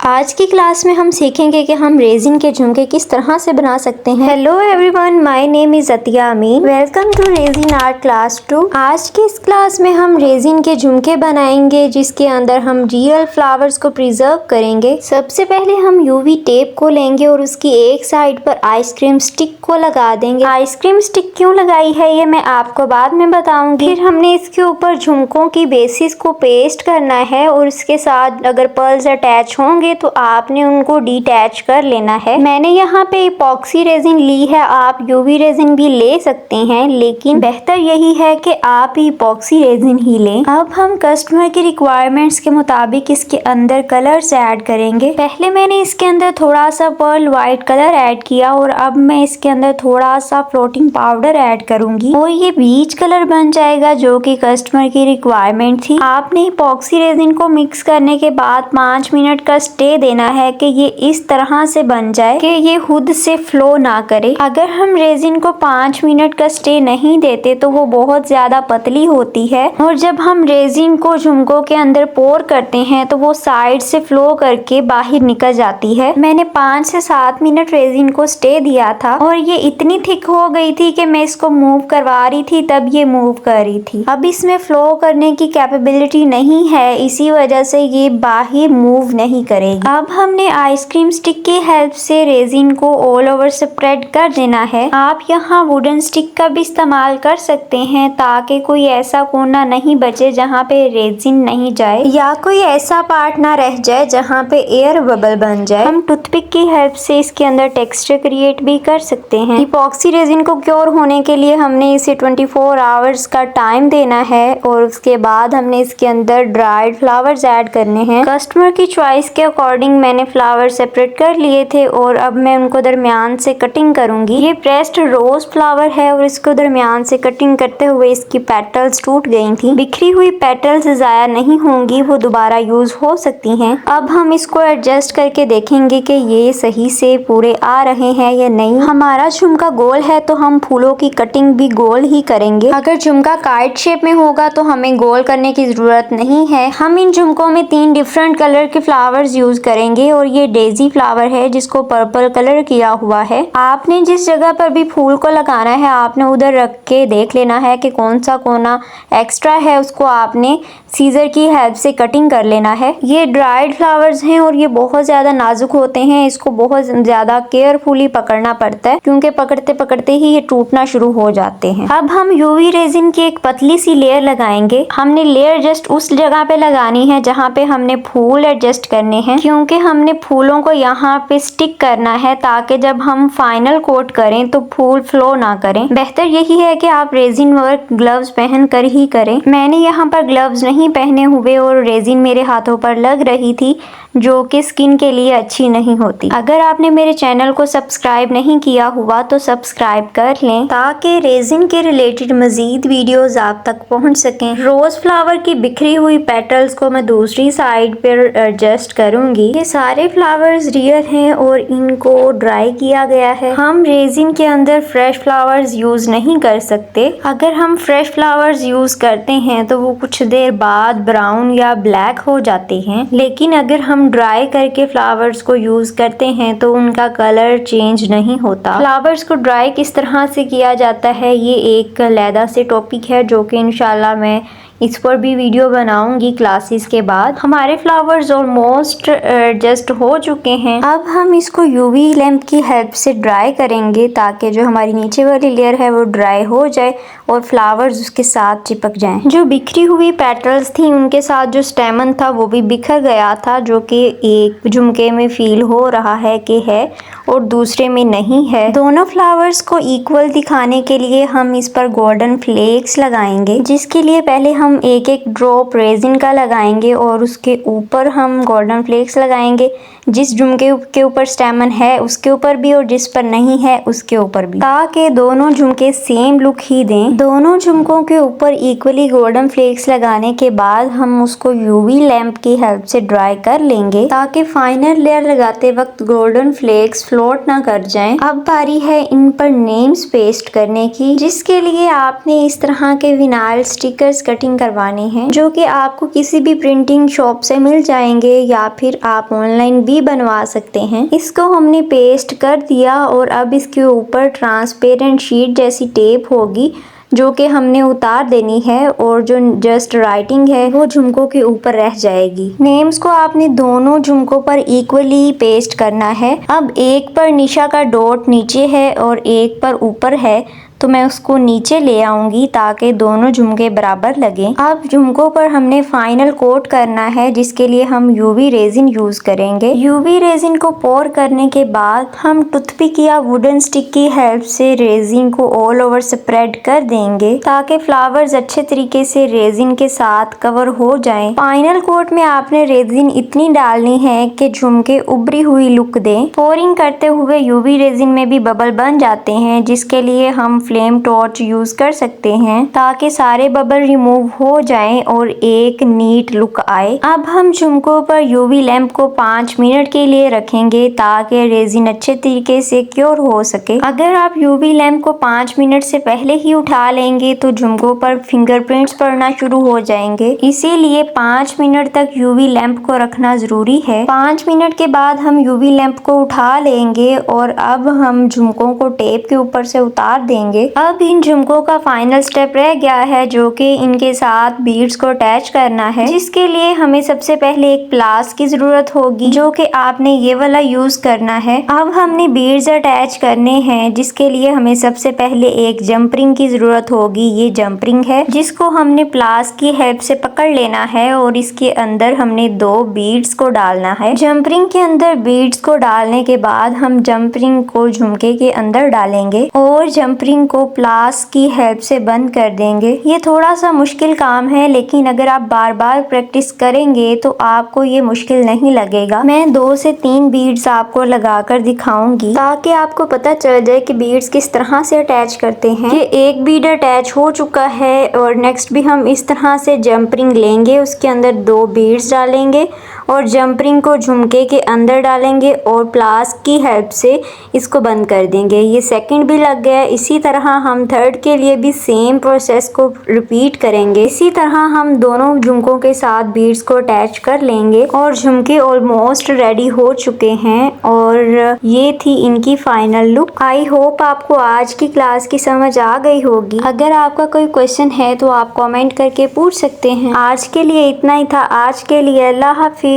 आज की क्लास में हम सीखेंगे कि हम रेजिन के झुमके किस तरह से बना सकते हैं। Hello everyone, my name is Atiya Amin. Welcome to resin art class 2। आज की इस क्लास में हम रेजिन के झुमके बनाएंगे जिसके अंदर हम रियल फ्लावर्स को प्रिजर्व करेंगे। सबसे पहले हम यूवी टेप को लेंगे और उसकी एक साइड पर आइसक्रीम स्टिक को लगा देंगे। आइसक्रीम स्टिक क्यों लगाई है ये मैं आपको बाद में बताऊंगी। फिर हमने इसके ऊपर झुमकों की बेसिस को पेस्ट करना है और इसके साथ अगर पर्ल्स अटैच होंगे तो आपने उनको डिटैच कर लेना है। मैंने यहाँ पे इपॉक्सी रेजिन ली है, आप यूवी रेजिन भी ले सकते हैं, लेकिन बेहतर यही है कि आप इपॉक्सी रेजिन ही लें। अब हम कस्टमर की रिक्वायरमेंट्स के मुताबिक इसके अंदर कलर्स ऐड करेंगे। पहले मैंने इसके अंदर थोड़ा सा पर्ल व्हाइट कलर ऐड किया और अब मैं इसके अंदर थोड़ा सा फ्लोटिंग पाउडर ऐड करूंगी और ये बीच कलर बन जाएगा जो कि कस्टमर की रिक्वायरमेंट थी। आपने इपॉक्सी रेजिन को मिक्स करने के बाद 5 मिनट का स्टे देना है कि ये इस तरह से बन जाए कि ये खुद से फ्लो ना करे। अगर हम रेजिन को 5 मिनट का स्टे नहीं देते तो वो बहुत ज्यादा पतली होती है और जब हम रेजिन को झुमकों के अंदर पोर करते हैं तो वो साइड से फ्लो करके बाहर निकल जाती है। मैंने 5 से 7 मिनट रेजिन को स्टे दिया था और ये इतनी थिक हो गई थी कि मैं इसको मूव करवा रही थी तब ये मूव कर रही थी। अब इसमें फ्लो करने की कैपेबिलिटी नहीं है, इसी वजह से ये बाहर मूव नहीं करेगी। अब हमने आइसक्रीम स्टिक की हेल्प से रेजिन को ऑल ओवर स्प्रेड कर देना है। आप यहाँ वुडन स्टिक का भी इस्तेमाल कर सकते हैं ताकि कोई ऐसा कोना नहीं बचे जहाँ पे रेजिन नहीं जाए या कोई ऐसा पार्ट ना रह जाए जहाँ पे एयर बबल बन जाए। हम टूथपिक की हेल्प से इसके अंदर टेक्सचर क्रिएट भी कर सकते हैं। इपॉक्सी रेजिन को क्योर होने के लिए हमने इसे 24 आवर्स का टाइम देना है और उसके बाद हमने इसके अंदर ड्राइड फ्लावर्स ऐड करने हैं। कस्टमर की चॉइस के अकॉर्डिंग मैंने फ्लावर सेपरेट कर लिए थे और अब मैं उनको दरमियान से कटिंग करूंगी। ये प्रेस्ड रोज फ्लावर है और इसको दरमियान से कटिंग करते हुए इसकी पेटल्स टूट गई थी। बिखरी हुई पेटल्स ज़ाया नहीं होंगी, वो दोबारा यूज हो सकती हैं। अब हम इसको एडजस्ट करके देखेंगे कि ये सही से पूरे आ रहे हैं या नहीं। हमारा झुमका गोल है तो हम फूलों की कटिंग भी गोल ही करेंगे। अगर झुमका काइट शेप में होगा तो हमें गोल करने की जरूरत नहीं है। हम इन झुमकों में 3 डिफरेंट कलर के फ्लावर्स यूज करेंगे और ये डेजी फ्लावर है जिसको पर्पल कलर किया हुआ है। आपने जिस जगह पर भी फूल को लगाना है आपने उधर रख के देख लेना है कि कौन सा कोना एक्स्ट्रा है, उसको आपने सीजर की हेल्प से कटिंग कर लेना है। ये ड्राइड फ्लावर्स हैं और ये बहुत ज्यादा नाजुक होते हैं, इसको बहुत ज्यादा केयरफुली पकड़ना पड़ता है क्योंकि पकड़ते पकड़ते ही ये टूटना शुरू हो जाते हैं। अब हम यूवी रेजिन की एक पतली सी लेयर लगाएंगे। हमने लेयर जस्ट उस जगह पे लगानी है जहाँ पे हमने फूल एडजस्ट करने हैं, क्योंकि हमने फूलों को यहाँ पे स्टिक करना है ताकि जब हम फाइनल कोट करें तो फूल फ्लो ना करें। बेहतर यही है कि आप रेजिन वर्क ग्लव्स पहन कर ही करें। मैंने यहाँ पर ग्लव्स नहीं पहने हुए और रेजिन मेरे हाथों पर लग रही थी जो कि स्किन के लिए अच्छी नहीं होती। अगर आपने मेरे चैनल को सब्सक्राइब नहीं किया हुआ तो सब्सक्राइब कर लें ताकि रेजिन के रिलेटेड मजीद वीडियोस आप तक पहुंच सकें। रोज फ्लावर की बिखरी हुई पेटल्स को मैं दूसरी साइड पर एडजस्ट करूंगी। ये सारे फ्लावर्स रियल हैं और इनको ड्राई किया गया है। हम रेजिन के अंदर फ्रेश फ्लावर्स यूज नहीं कर सकते। अगर हम फ्रेश फ्लावर्स यूज करते हैं तो वो कुछ देर बाद ब्राउन या ब्लैक हो जाते हैं, लेकिन अगर हम ड्राई करके फ्लावर्स को यूज करते हैं तो उनका कलर चेंज नहीं होता। फ्लावर्स को ड्राई किस तरह से किया जाता है ये एक अलहदा से टॉपिक है जो कि इंशाल्लाह मैं इस पर भी वीडियो बनाऊंगी क्लासेस के बाद। हमारे फ्लावर्स ऑलमोस्ट एडजस्ट हो चुके हैं। अब हम इसको यूवी लैंप की हेल्प से ड्राई करेंगे ताकि जो हमारी नीचे वाली लेयर है वो ड्राई हो जाए और फ्लावर्स उसके साथ चिपक जाएं। जो बिखरी हुई पेटल्स थी उनके साथ जो स्टेमन था वो भी बिखर गया था, जो कि एक झुमके में फील हो रहा है कि है और दूसरे में नहीं है। दोनों फ्लावर्स को इक्वल दिखाने के लिए हम इस पर गोल्डन फ्लेक्स लगाएंगे, जिसके लिए पहले हम एक एक ड्रॉप रेजिन का लगाएंगे और उसके ऊपर हम गोल्डन फ्लेक्स लगाएंगे। जिस झुमके के ऊपर स्टेमन है उसके ऊपर भी और जिस पर नहीं है उसके ऊपर भी, ताकि दोनों झुमके सेम लुक ही दें। दोनों झुमकों के ऊपर इक्वली गोल्डन फ्लेक्स लगाने के बाद हम उसको यूवी लैंप की हेल्प से ड्राई कर लेंगे ताकि फाइनल लेयर लगाते वक्त गोल्डन फ्लेक्स फ्लोट ना कर जाएं। अब बारी है इन पर नेम्स पेस्ट करने की, जिसके लिए आपने इस तरह के विनाइल स्टिकर्स कटिंग करवाने हैं जो कि आपको किसी भी प्रिंटिंग शॉप से मिल जाएंगे या फिर आप ऑनलाइन भी भी बनवा सकते हैं। इसको हमने पेस्ट कर दिया और अब इसके ऊपर ट्रांसपेरेंट शीट जैसी टेप होगी जो कि हमने उतार देनी है और जो जस्ट राइटिंग है वो झुमकों के ऊपर रह जाएगी। नेम्स को आपने दोनों झुमकों पर इक्वली पेस्ट करना है। अब एक पर निशा का डॉट नीचे है और एक पर ऊपर है, तो मैं उसको नीचे ले आऊंगी ताकि दोनों झुमके बराबर लगें। अब झुमकों पर हमने फाइनल कोट करना है जिसके लिए हम यूवी रेजिन यूज करेंगे। यूवी रेजिन को पोर करने के बाद हम टूथपिक या वुडन स्टिक की हेल्प से रेजिन को ऑल ओवर स्प्रेड कर देंगे ताकि फ्लावर्स अच्छे तरीके से रेजिन के साथ कवर हो जाएं। फाइनल कोट में आपने रेजिन इतनी डालनी है कि झुमके उभरी हुई लुक दें। पोरिंग करते हुए यूवी रेजिन में भी बबल बन जाते हैं जिसके लिए हम फ्लेम टॉर्च यूज कर सकते हैं ताकि सारे बबल रिमूव हो जाएं और एक नीट लुक आए। अब हम झुमकों पर यूवी लैंप को 5 मिनट के लिए रखेंगे ताकि रेजिन अच्छे तरीके से क्योर हो सके। अगर आप यूवी लैंप को 5 मिनट से पहले ही उठा लेंगे तो झुमकों पर फिंगरप्रिंट्स पड़ना शुरू हो जाएंगे, इसीलिए 5 मिनट तक यूवी लैंप को रखना जरूरी है। 5 मिनट के बाद हम यूवी लैंप को उठा लेंगे और अब हम झुमकों को टेप के ऊपर से उतार देंगे। अब इन झुमकों का फाइनल स्टेप रह गया है जो कि इनके साथ बीड्स को अटैच करना है, जिसके लिए हमें सबसे पहले एक प्लास की जरूरत होगी जो कि आपने ये वाला यूज करना है। अब हमने बीड्स अटैच करने हैं जिसके लिए हमें सबसे पहले एक जंप रिंग की जरूरत होगी। ये जंप रिंग है जिसको हमने प्लास की हेल्प से पकड़ लेना है और इसके अंदर हमने 2 बीड्स को डालना है। जंप रिंग के अंदर बीड्स को डालने के बाद हम जंप रिंग को झुमके के अंदर डालेंगे और जंप रिंग को प्लास की हेल्प से बंद कर देंगे। ये थोड़ा सा मुश्किल काम है लेकिन अगर आप बार बार प्रैक्टिस करेंगे तो आपको ये मुश्किल नहीं लगेगा। मैं 2 से 3 बीड्स आपको लगाकर दिखाऊंगी ताकि आपको पता चल जाए कि बीड्स किस तरह से अटैच करते हैं। ये एक बीड अटैच हो चुका है और नेक्स्ट भी हम इस तरह से जंप रिंग लेंगे, उसके अंदर 2 बीड्स डालेंगे और जंप रिंग को झुमके के अंदर डालेंगे और प्लास की हेल्प से इसको बंद कर देंगे। ये सेकंड भी लग गया। इसी तरह हम थर्ड के लिए भी सेम प्रोसेस को रिपीट करेंगे। इसी तरह हम दोनों झुमकों के साथ बीड्स को अटैच कर लेंगे और झुमके ऑलमोस्ट रेडी हो चुके हैं और ये थी इनकी फाइनल लुक। आई होप आपको आज की क्लास की समझ आ गई होगी। अगर आपका कोई क्वेश्चन है तो आप कमेंट करके पूछ सकते हैं। आज के लिए इतना ही था। आज के लिए अल्लाह हाफिज।